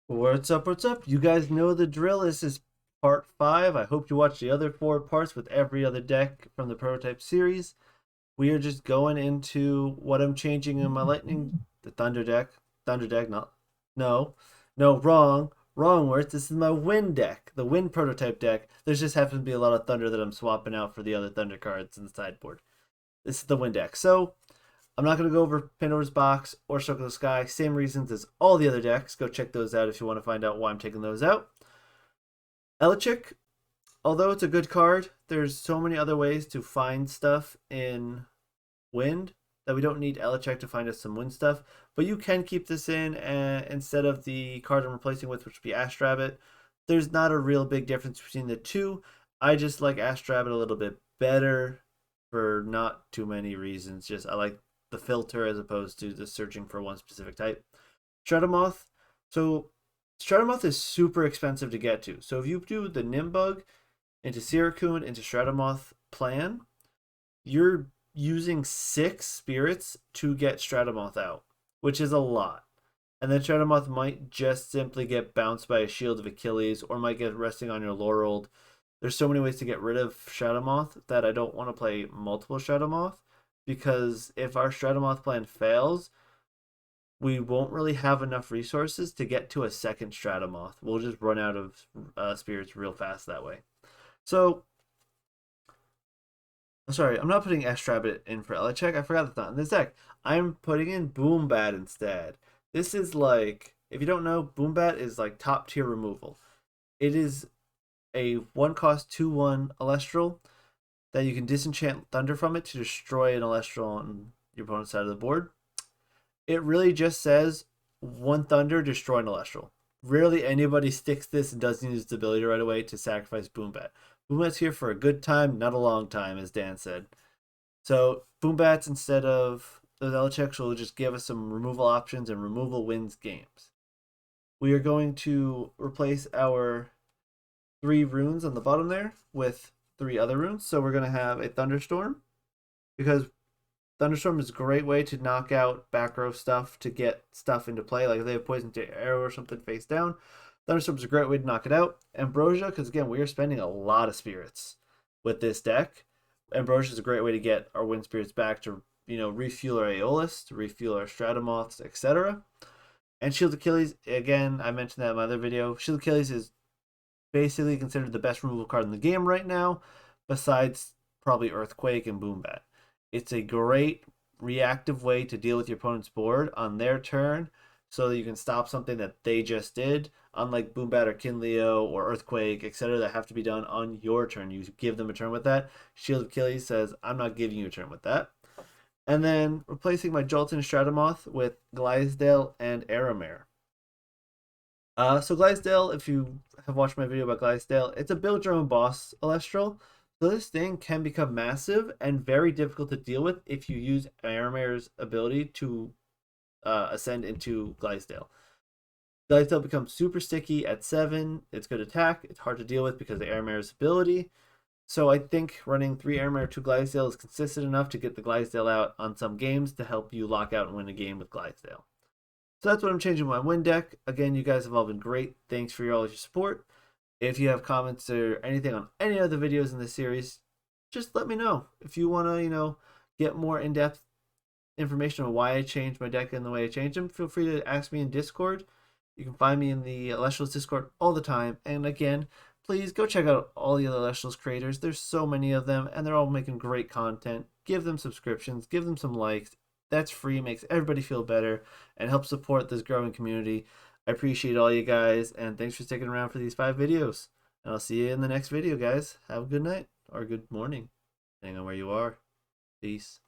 What's up? What's up? You guys know the drill. This is part 5. I hope you watch the other 4 parts with every other deck from the Prototype series. We are just going into what I'm changing in my the Thunder deck. Thunder deck, not. No. No, wrong. Wrong words. This is my Wind deck, the Wind Prototype deck. There's just happens to be a lot of Thunder that I'm swapping out for the other Thunder cards in the sideboard. This is the Wind deck. So, I'm not going to go over Pandora's Box or Circle of the Sky. Same reasons as all the other decks. Go check those out if you want to find out why I'm taking those out. Elichik, although it's a good card, there's so many other ways to find stuff in Wind that we don't need Elichik to find us some Wind stuff. But you can keep this in instead of the card I'm replacing with, which would be Astrabbit. There's not a real big difference between the two. I just like Astrabbit a little bit better for not too many reasons. Just I like the filter as opposed to just searching for one specific type. Stratamoth. So Stratamoth is super expensive to get to. So if you do the Nimbug into Siracoon into Stratamoth plan, you're using 6 spirits to get Stratamoth out, which is a lot. And then Stratamoth might just simply get bounced by a Shield of Achilles or might get resting on your Laureled. There's so many ways to get rid of Stratamoth that I don't want to play multiple Stratamoth, because if our Stratamoth plan fails, we won't really have enough resources to get to a second Stratamoth. We'll just run out of spirits real fast that way. So, sorry, I'm not putting Astrabbit in for Elichek. I forgot that's not in this deck. I'm putting in Boombat instead. This is like, if you don't know, Boombat is like top tier removal. It is a 1-cost 2/1 Elestral that you can disenchant Thunder from it to destroy an Elestral on your opponent's side of the board. It really just says 1 Thunder, destroy an Elestral. Rarely anybody sticks this and doesn't use the ability right away to sacrifice Boombat. Boombat's here for a good time, not a long time, as Dan said. So Boombats instead of those Elicheks will just give us some removal options, and removal wins games. We are going to replace our 3 runes on the bottom there with 3 other runes. So we're going to have a Thunderstorm, because Thunderstorm is a great way to knock out back row stuff to get stuff into play. Like if they have Poison to Arrow or something face down, Thunderstorm is a great way to knock it out. Ambrosia, because again, we are spending a lot of spirits with this deck. Ambrosia is a great way to get our Wind Spirits back to, refuel our Aeolus, to refuel our Stratamoths, etc. And Shield Achilles, again, I mentioned that in my other video. Shield Achilles is basically considered the best removal card in the game right now, besides probably Earthquake and Boombat. It's a great reactive way to deal with your opponent's board on their turn so that you can stop something that they just did, unlike Boombat or Kinleo or Earthquake, etc., that have to be done on your turn. You give them a turn with that. Shield of Achilles says, I'm not giving you a turn with that. And then replacing my Jolton Stratamoth with Glisdale and Aramare. So Glisdale, if you have watched my video about Glisdale, it's a build your own boss Elestral. So this thing can become massive and very difficult to deal with if you use Aramare's ability to ascend into Glisdale. Glisdale becomes super sticky at 7. It's good attack. It's hard to deal with because of Aramare's ability. So I think running 3 Aramare, 2 Glisdale is consistent enough to get the Glisdale out on some games to help you lock out and win a game with Glisdale. So that's what I'm changing my Wind deck. Again, you guys have all been great. Thanks for all your support. If you have comments or anything on any of the videos in this series, just let me know. If you want to, get more in-depth information on why I changed my deck and the way I changed them, feel free to ask me in Discord. You can find me in the Elestrals Discord all the time. And again, please go check out all the other Elestrals creators. There's so many of them, and they're all making great content. Give them subscriptions, give them some likes. That's free, makes everybody feel better, and helps support this growing community. I appreciate all you guys, and thanks for sticking around for these 5 videos. And I'll see you in the next video, guys. Have a good night, or good morning, depending on where you are. Peace.